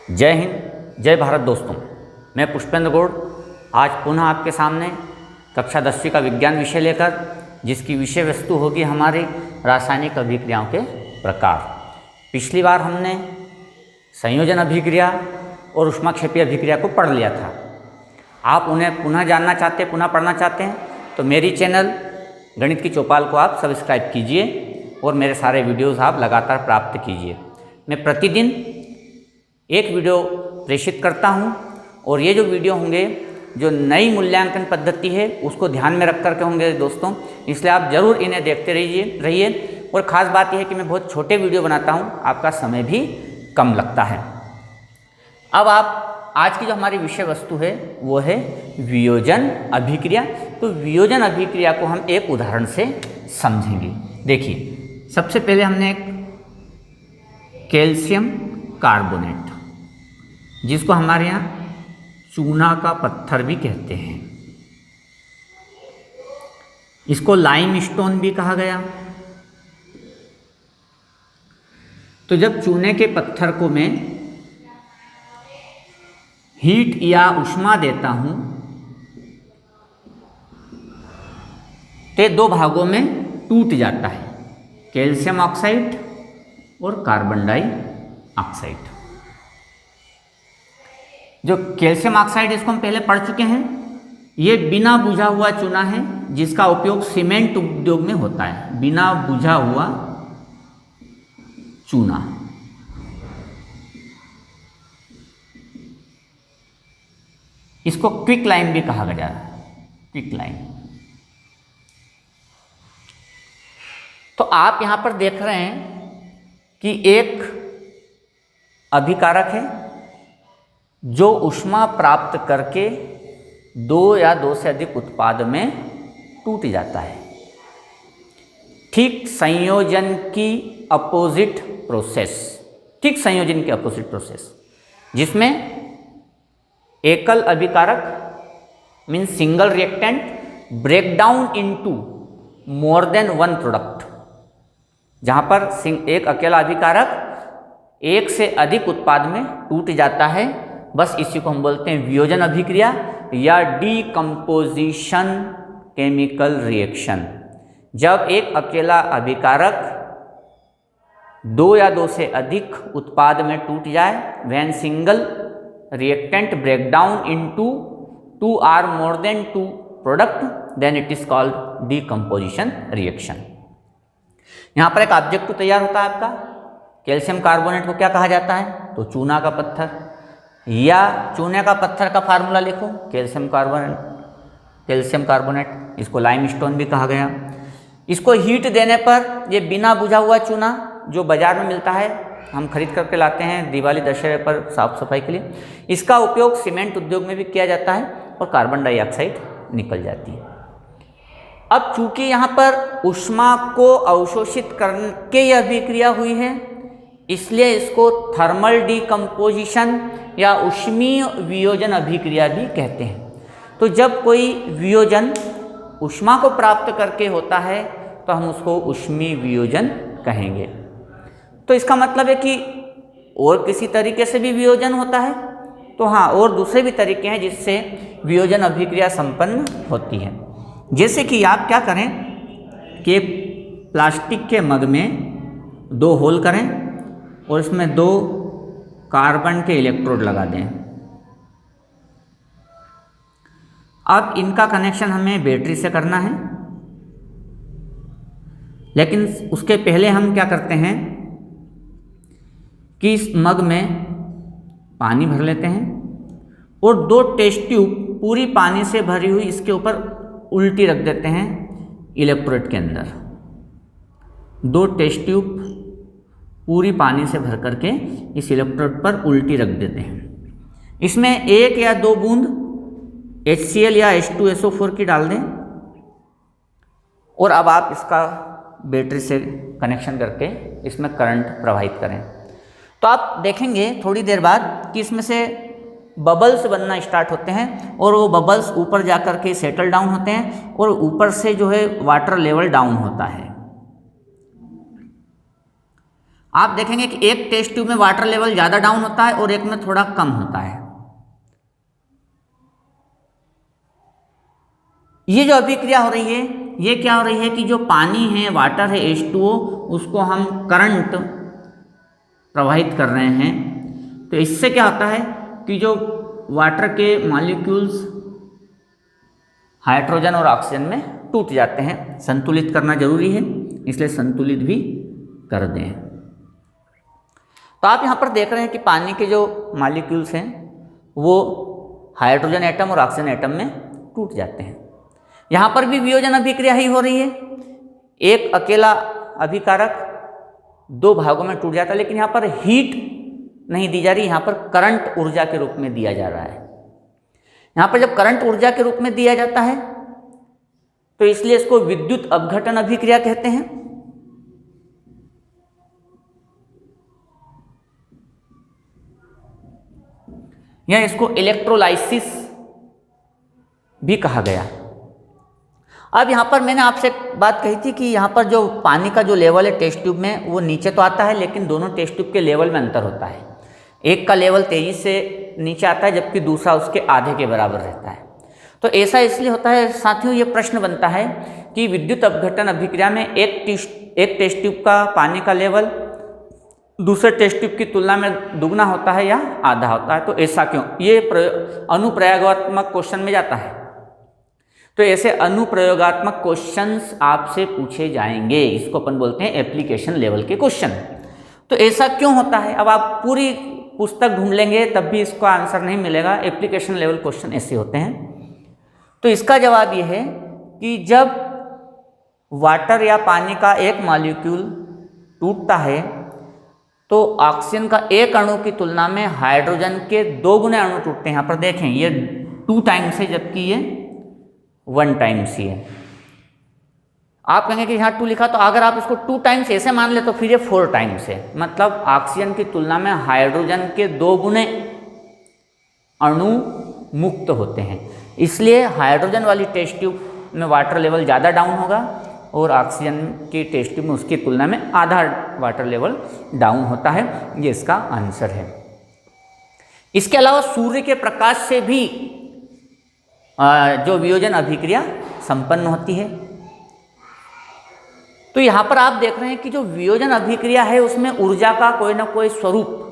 जय हिंद, जय भारत दोस्तों। मैं पुष्पेंद्र गौड़ आज पुनः आपके सामने कक्षा 10वीं का विज्ञान विषय लेकर, जिसकी विषय वस्तु होगी हमारी रासायनिक अभिक्रियाओं के प्रकार। पिछली बार हमने संयोजन अभिक्रिया और ऊष्माक्षेपीय अभिक्रिया को पढ़ लिया था। आप उन्हें पुनः जानना चाहते हैं, पुनः पढ़ना चाहते हैं तो मेरी चैनल गणित की चौपाल को आप सब्सक्राइब कीजिए और मेरे सारे वीडियोज़ आप लगातार प्राप्त कीजिए। मैं प्रतिदिन एक वीडियो प्रेषित करता हूं और ये जो वीडियो होंगे जो नई मूल्यांकन पद्धति है उसको ध्यान में रख करके होंगे दोस्तों, इसलिए आप ज़रूर इन्हें देखते रहिए। और ख़ास बात यह है कि मैं बहुत छोटे वीडियो बनाता हूं, आपका समय भी कम लगता है। अब आप आज की जो हमारी विषय वस्तु है वो है वियोजन अभिक्रिया। तो वियोजन अभिक्रिया को हम एक उदाहरण से समझेंगे। देखिए, सबसे पहले हमने एक कैल्शियम कार्बोनेट, जिसको हमारे यहाँ चूना का पत्थर भी कहते हैं, इसको लाइमस्टोन भी कहा गया। तो जब चूने के पत्थर को मैं हीट या उष्मा देता हूं तो दो भागों में टूट जाता है, कैल्शियम ऑक्साइड और कार्बन डाइऑक्साइड। जो कैल्शियम ऑक्साइड इसको हम पहले पढ़ चुके हैं, ये बिना बुझा हुआ चूना है जिसका उपयोग सीमेंट उद्योग में होता है। बिना बुझा हुआ चूना, इसको क्विक लाइम भी कहा गया है, क्विक लाइम। तो आप यहां पर देख रहे हैं कि एक अभिकारक है जो ऊष्मा प्राप्त करके दो या दो से अधिक उत्पाद में टूट जाता है। ठीक संयोजन की अपोजिट प्रोसेस, ठीक संयोजन की अपोजिट प्रोसेस, जिसमें एकल अभिकारक means single reactant break down into more than one product. जहां पर एक अकेला अभिकारक एक से अधिक उत्पाद में टूट जाता है, बस इसी को हम बोलते हैं वियोजन अभिक्रिया या डीकम्पोजिशन केमिकल रिएक्शन। जब एक अकेला अभिकारक दो या दो से अधिक उत्पाद में टूट जाए, when single reactant break down into two or more than two product, then it is called decomposition reaction. यहां पर एक ऑब्जेक्ट तैयार होता है आपका। कैल्शियम कार्बोनेट को क्या कहा जाता है? तो चूना का पत्थर, या चूने का पत्थर का फार्मूला लिखो कैल्शियम कार्बोनेट, इसको लाइमस्टोन भी कहा गया। इसको हीट देने पर ये बिना बुझा हुआ चूना जो बाजार में मिलता है, हम खरीद करके लाते हैं दिवाली दशहरे पर साफ सफाई के लिए, इसका उपयोग सीमेंट उद्योग में भी किया जाता है और कार्बन डाइऑक्साइड निकल जाती है। अब चूंकि यहाँ पर ऊष्मा को अवशोषित करके यह अभिक्रिया हुई है, इसलिए इसको थर्मल डीकम्पोजिशन या ऊष्मीय वियोजन अभिक्रिया भी कहते हैं। तो जब कोई वियोजन ऊष्मा को प्राप्त करके होता है तो हम उसको ऊष्मीय वियोजन कहेंगे। तो इसका मतलब है कि और किसी तरीके से भी वियोजन होता है, तो हाँ, और दूसरे भी तरीके हैं जिससे वियोजन अभिक्रिया संपन्न होती है। जैसे कि आप क्या करें कि एक प्लास्टिक के मग में दो होल करें और इसमें दो कार्बन के इलेक्ट्रोड लगा दें। अब इनका कनेक्शन हमें बैटरी से करना है, लेकिन उसके पहले हम क्या करते हैं कि इस मग में पानी भर लेते हैं और दो टेस्ट ट्यूब पूरी पानी से भरी हुई इसके ऊपर उल्टी रख देते हैं इलेक्ट्रोड के अंदर। दो टेस्ट ट्यूब पूरी पानी से भर करके इस इलेक्ट्रोड पर उल्टी रख देते हैं। इसमें एक या दो बूंद HCl या H2SO4 की डाल दें और अब आप इसका बैटरी से कनेक्शन करके इसमें करंट प्रवाहित करें। तो आप देखेंगे थोड़ी देर बाद कि इसमें से बबल्स बनना स्टार्ट होते हैं और वो बबल्स ऊपर जा कर के सेटल डाउन होते हैं और ऊपर से जो है वाटर लेवल डाउन होता है। आप देखेंगे कि एक टेस्ट ट्यूब में वाटर लेवल ज़्यादा डाउन होता है और एक में थोड़ा कम होता है। ये जो अभिक्रिया हो रही है, ये क्या हो रही है कि जो पानी है, वाटर है H2O, उसको हम करंट प्रवाहित कर रहे हैं। तो इससे क्या होता है कि जो वाटर के मॉलिक्यूल्स हाइड्रोजन और ऑक्सीजन में टूट जाते हैं। संतुलित करना जरूरी है, इसलिए संतुलित भी कर दें। तो आप यहाँ पर देख रहे हैं कि पानी के जो मॉलिक्यूल्स हैं वो हाइड्रोजन एटम और ऑक्सीजन एटम में टूट जाते हैं। यहाँ पर भी वियोजन अभिक्रिया ही हो रही है। एक अकेला अभिकारक दो भागों में टूट जाता है, लेकिन यहाँ पर हीट नहीं दी जा रही, यहाँ पर करंट ऊर्जा के रूप में दिया जा रहा है। यहाँ पर जब करंट ऊर्जा के रूप में दिया जाता है तो इसलिए इसको विद्युत अपघटन अभिक्रिया कहते हैं। या इसको इलेक्ट्रोलाइसिस भी कहा गया। अब यहाँ पर मैंने आपसे एक बात कही थी कि यहाँ पर जो पानी का जो लेवल है टेस्ट ट्यूब में वो नीचे तो आता है, लेकिन दोनों टेस्ट ट्यूब के लेवल में अंतर होता है। एक का लेवल तेजी से नीचे आता है जबकि दूसरा उसके आधे के बराबर रहता है। तो ऐसा इसलिए होता है साथियों, ये प्रश्न बनता है कि विद्युत अपघटन अभिक्रिया में एक टेस्ट ट्यूब का पानी का लेवल दूसरे टेस्ट ट्यूब की तुलना में दुगना होता है या आधा होता है। तो ऐसा क्यों? ये अनुप्रयोगात्मक क्वेश्चन में जाता है। तो ऐसे अनुप्रयोगात्मक क्वेश्चंस आपसे पूछे जाएंगे, इसको अपन बोलते हैं एप्लीकेशन लेवल के क्वेश्चन। तो ऐसा क्यों होता है? अब आप पूरी पुस्तक ढूंढ लेंगे तब भी इसका आंसर नहीं मिलेगा। एप्लीकेशन लेवल क्वेश्चन ऐसे होते हैं। तो इसका जवाब ये है कि जब वाटर या पानी का एक मॉलिक्यूल टूटता है तो ऑक्सीजन का एक अणु की तुलना में हाइड्रोजन के 2 गुने अणु टूटते हैं। यहाँ पर देखें ये 2 टाइम्स है जबकि ये 1 टाइम्स ही है। आप कहेंगे कि यहाँ 2 लिखा, तो अगर आप इसको 2 टाइम्स ऐसे मान ले तो फिर ये 4 टाइम्स है। मतलब ऑक्सीजन की तुलना में हाइड्रोजन के 2 गुने अणु मुक्त होते हैं। इसलिए हाइड्रोजन वाली टेस्ट ट्यूब में वाटर लेवल ज़्यादा डाउन होगा और ऑक्सीजन की टेस्ट ट्यूब में उसकी तुलना में आधा वाटर लेवल डाउन होता है। ये इसका आंसर है। इसके अलावा सूर्य के प्रकाश से भी जो वियोजन अभिक्रिया संपन्न होती है। तो यहाँ पर आप देख रहे हैं कि जो वियोजन अभिक्रिया है उसमें ऊर्जा का कोई ना कोई स्वरूप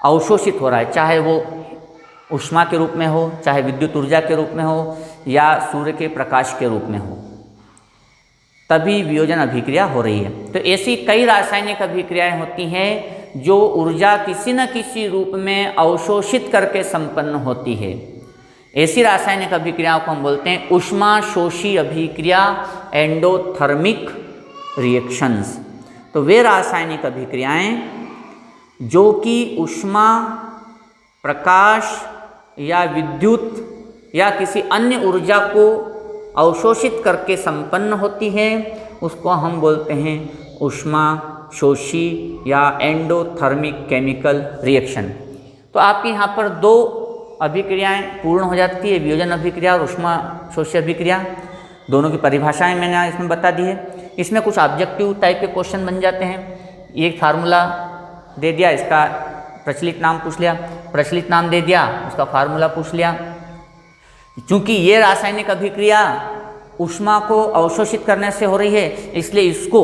अवशोषित हो रहा है, चाहे वो ऊष्मा के रूप में हो, चाहे विद्युत ऊर्जा के रूप में हो या सूर्य के प्रकाश के रूप में हो, तभी वियोजन अभिक्रिया हो रही है। तो ऐसी कई रासायनिक अभिक्रियाएं होती हैं जो ऊर्जा किसी न किसी रूप में अवशोषित करके संपन्न होती है। ऐसी रासायनिक अभिक्रियाओं को हम बोलते हैं ऊष्माशोषी अभिक्रिया, एंडोथर्मिक रिएक्शंस। तो वे रासायनिक अभिक्रियाएं जो कि ऊष्मा, प्रकाश या विद्युत या किसी अन्य ऊर्जा को अवशोषित करके संपन्न होती है, उसको हम बोलते हैं ऊष्माशोषी या एंडोथर्मिक केमिकल रिएक्शन। तो आपके यहाँ पर 2 अभिक्रियाएं पूर्ण हो जाती है, वियोजन अभिक्रिया और ऊष्माशोषी अभिक्रिया। दोनों की परिभाषाएं मैंने इसमें बता दी है। इसमें कुछ ऑब्जेक्टिव टाइप के क्वेश्चन बन जाते हैं। एक फार्मूला दे दिया, इसका प्रचलित नाम पूछ लिया, प्रचलित नाम दे दिया, उसका फार्मूला पूछ लिया। चूंकि ये रासायनिक अभिक्रिया ऊष्मा को अवशोषित करने से हो रही है, इसलिए इसको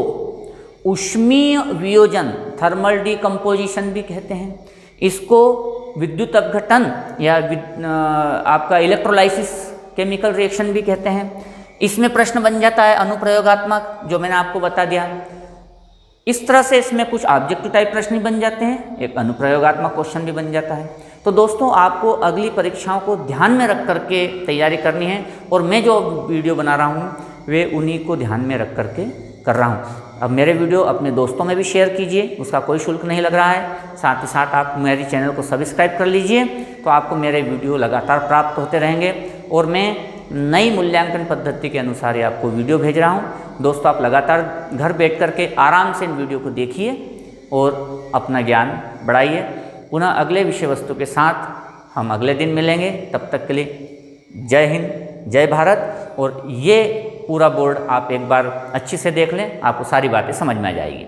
ऊष्मीय वियोजन, थर्मल डिकम्पोजिशन भी कहते हैं। इसको विद्युत अपघटन या आपका इलेक्ट्रोलाइसिस केमिकल रिएक्शन भी कहते हैं। इसमें प्रश्न बन जाता है अनुप्रयोगात्मक, जो मैंने आपको बता दिया। इस तरह से इसमें कुछ ऑब्जेक्टिव टाइप प्रश्न बन जाते हैं, एक अनुप्रयोगात्मक क्वेश्चन भी बन जाता है। तो दोस्तों, आपको अगली परीक्षाओं को ध्यान में रख करके तैयारी करनी है और मैं जो वीडियो बना रहा हूँ वे उन्हीं को ध्यान में रख करके कर रहा हूँ। अब मेरे वीडियो अपने दोस्तों में भी शेयर कीजिए, उसका कोई शुल्क नहीं लग रहा है। साथ ही साथ आप मेरे चैनल को सब्सक्राइब कर लीजिए, तो आपको मेरे वीडियो लगातार प्राप्त होते रहेंगे और मैं नई मूल्यांकन पद्धति के अनुसार ही आपको वीडियो भेज रहा हूँ। दोस्तों, आप लगातार घर बैठ करके आराम से इन वीडियो को देखिए और अपना ज्ञान बढ़ाइए। पुनः अगले विषय वस्तु के साथ हम अगले दिन मिलेंगे। तब तक के लिए जय हिंद, जय भारत। और ये पूरा बोर्ड आप एक बार अच्छे से देख लें, आपको सारी बातें समझ में आ जाएगी।